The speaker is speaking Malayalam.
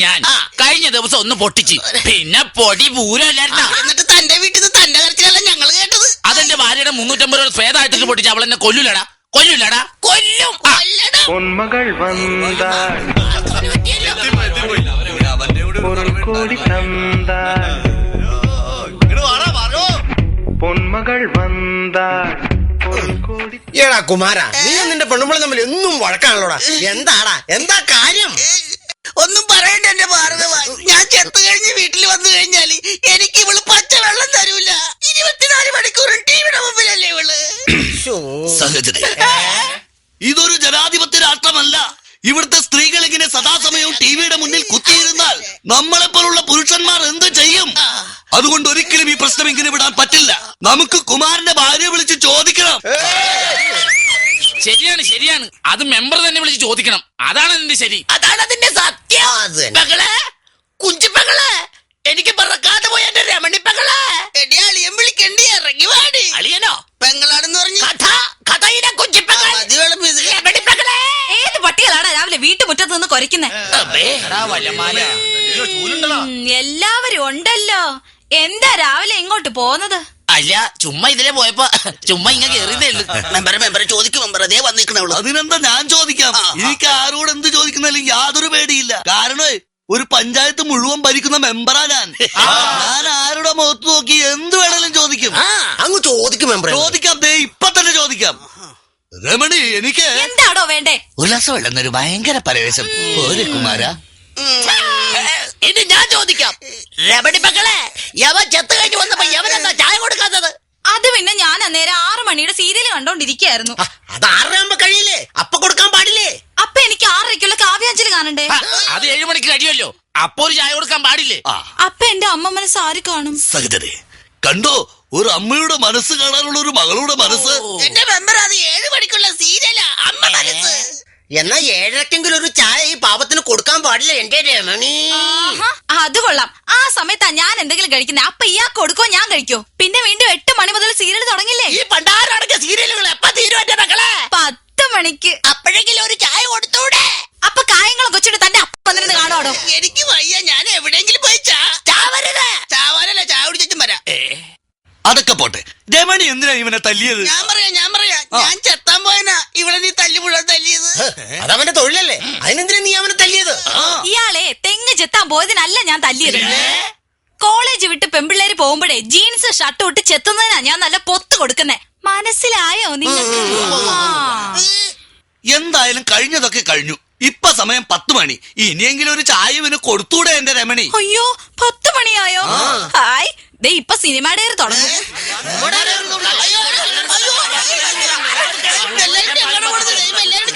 ഞാൻ കഴിഞ്ഞ ദിവസം ഒന്ന് പൊട്ടിച്ച്, പിന്നെ പൊടി പൂരല്ലായിരുന്ന. എന്നിട്ട് തന്റെ വീട്ടിൽ നിന്ന് തന്റെ കരച്ചിലല്ല ഞങ്ങൾ കേട്ടത്. അതെന്റെ ഭാര്യയുടെ 350 രൂപ സ്വേതായിട്ട് പൊട്ടിച്ച് അവളെന്നെ കൊല്ലൂലടാ. കൊല്ലും. പൊന്മകൾ വന്താൾ കോടി തന്താൾ പൊന്മകൾ വന്താൾ. ഏടാ കുമാര, നീ നിന്റെ പെണ്ണുമ്പോൾ തമ്മിൽ എന്നും വഴക്കാണല്ലോടാ. എന്താ കാര്യം? ഒന്നും പറയണ്ട എന്റെ ഭാർഗവ. ഞാൻ ചെത്ത് കഴിഞ്ഞ് വീട്ടിൽ വന്നു കഴിഞ്ഞാല് എനിക്ക് ഇവള് പച്ചവെള്ളം തരൂല. 24 മണിക്കൂറും ടിവിയുടെ മുമ്പിലല്ലേ ഇവള്. ഇതൊരു ജനാധിപത്യ രാഷ്ട്രമല്ല. ഇവിടുത്തെ സ്ത്രീകൾ ഇങ്ങനെ സദാസമയവും ടിവിയുടെ മുന്നിൽ കുത്തിയിരുന്നാൽ നമ്മളെപ്പോലുള്ള പുരുഷന്മാർ എന്ത് ചെയ്യും? അതുകൊണ്ട് ഒരിക്കലും ഈ പ്രശ്നം ഇങ്ങനെ വിടാൻ പറ്റില്ല. നമുക്ക് കുമാരന്റെ ഭാര്യയെ വിളിച്ച് ചോദിക്കണം. ശരിയാണ്. അത് മെമ്പർ തന്നെ വിളിച്ച് ചോദിക്കണം. അതാണ് അതിന്റെ ശരി. അതാണ് അതിന്റെ സത്യം. പെങ്ങളെ, കുഞ്ചിപ്പെങ്ങളെ, എനിക്ക് പറക്കാതെ പോയ എന്റെ രമണി പെങ്ങളെ, എടി അളിയൻ വിളിക്കണ്ടി, ഇറങ്ങി വാടി. അളിയനോ? പെങ്ങളാണെന്ന് പറഞ്ഞു കഥയിലെ കുഞ്ചിപ്പെങ്ങളെ. ഏത് പട്ടികളാണ് രാവിലെ വീട്ടുമുറ്റത്ത് നിന്ന് കൊരയ്ക്കുന്നേ? എല്ലാവരും ഉണ്ടല്ലോ. എന്താ രാവിലെ ഇങ്ങോട്ട് പോന്നത്? അല്ല, ചുമ്മാ ഇതിലെ പോയപ്പോ ചുമ്മാ ഇങ്ങനെ കേറിയതേ ഉള്ളു. മെമ്പറെ ചോദിക്കും. മെമ്പർ അതേ വന്നിരിക്കണുള്ളൂ. അതിനെന്താ ഞാൻ ചോദിക്കാം. എനിക്ക് ആരോട് എന്ത് ചോദിക്കുന്നതിലും യാതൊരു പേടിയില്ല. കാരണം ഒരു പഞ്ചായത്ത് മുഴുവൻ ഭരിക്കുന്ന മെമ്പറാ ഞാൻ. ഞാൻ ആരുടെ മുഖത്ത് നോക്കി എന്ത് വേണേലും ചോദിക്കും. അങ്ങ് ചോദിക്കും മെമ്പർ. ചോദിക്കാം, ദേ ഇപ്പൊ തന്നെ ചോദിക്കാം. രമണി, എനിക്ക് എന്താടോ വേണ്ടേ? ഉല്ലാസം എന്നൊരു ഭയങ്കര പരവേശം. പോരെ കുമാര? ഇനി ഞാൻ ചോദിക്കാം. രമണി പെങ്ങളെ, യവൻ ചെത്ത് കഴിഞ്ഞ് വന്നപ്പോ യവനെന്താ ചായ കൊടുക്കാത്തത്? അത് പിന്നെ ഞാൻ അന്നേരം 6 മണിയുടെ സീരിയൽ കണ്ടോണ്ടിരിക്കായിരുന്നു. അത് 6:30 കഴിയില്ലേ? അപ്പൊ കൊടുക്കാൻ പാടില്ലേ? അപ്പൊ എനിക്ക് 6:30 കാവ്യാഞ്ജലി കാണണ്ടേ? അത് 7 മണിക്ക് കഴിയുമല്ലോ. അപ്പൊ ഒരു ചായ കൊടുക്കാൻ പാടില്ലേ? അപ്പൊ എന്റെ അമ്മ മനസ്സ് ആര് കാണും? സഹോദരേ, കണ്ടോ ഒരു അമ്മയുടെ മനസ്സ് കാണാനുള്ള ഒരു മകളുടെ മനസ്സ്. എന്റെ മെമ്പർ, അത് 7 മണിക്കുള്ള സീരിയലാ. അമ്മ മനസ്സ്. എന്നാ 7:00 ഒരു ചായ ഈ പാപത്തിന് കൊടുക്കാൻ പാടില്ല എന്റെ രമണി. അത് കൊള്ളാം. ആ സമയത്താ ഞാൻ എന്തെങ്കിലും കഴിക്കുന്നത്. അപ്പൊ ഇയാൾക്ക് കൊടുക്കോ ഞാൻ കഴിക്കോ? പിന്നെ വീണ്ടും 8 മണി മുതൽ സീരിയൽ തുടങ്ങില്ലേ? ഈ പണ്ടാരടങ്ങിയ സീരിയലുകൾ എപ്പ തീരും എന്റെ മകളെ? 10 മണിക്ക്. അപ്പോഴെങ്കിലും ഒരു ചായ കൊടുത്തൂടെ? അപ്പൊ കായങ്ങളും കൊച്ചിട്ട് തന്റെ അപ്പം വന്നിരുന്ന് കാണുവാടോ? എനിക്ക് വയ്യ. ഞാൻ എവിടെയെങ്കിലും പോയി ചാവരല്ല ചായ കുടിച്ചും വരാം. അതൊക്കെ പോട്ടെ, രമണി എന്തിനാ ഇവനെ തല്ലിയത്? ഞാൻ പറയാം. ഞാൻ ചെത്താൻ പോയനാ ഇവളെ നീ തല്ലി മുഴുവൻ തല്ലിയത്. അതവന്റെ തൊഴിലല്ലേ, അതിനെന്തിനാ നീ അവനെ തല്ലിയത്? ഇയാളെ തെങ്ങ് ചെത്താൻ പോയതിനല്ല ഞാൻ തല്ലിയത്. കോളേജ് വിട്ട് പെമ്പിള്ളേര് പോകുമ്പോഴേ ജീൻസ് ഷർട്ട് ഇട്ട് ചെത്തുന്നതിനാ ഞാൻ നല്ല പൊത്ത് കൊടുക്കുന്നേ. മനസ്സിലായോ നിങ്ങൾക്ക്? എന്തായാലും കഴിഞ്ഞതൊക്കെ കഴിഞ്ഞു. ഇപ്പൊ സമയം 10 മണി. ഇനിയെങ്കിലും ഒരു ചായ ഇവന് കൊടുത്തൂടെ എന്റെ രമണി? അയ്യോ, 10 മണിയായോ? ഹായ്, ദേ ഇപ്പൊ സിനിമ ഡയറി തുടങ്ങും. എല്ലാവരും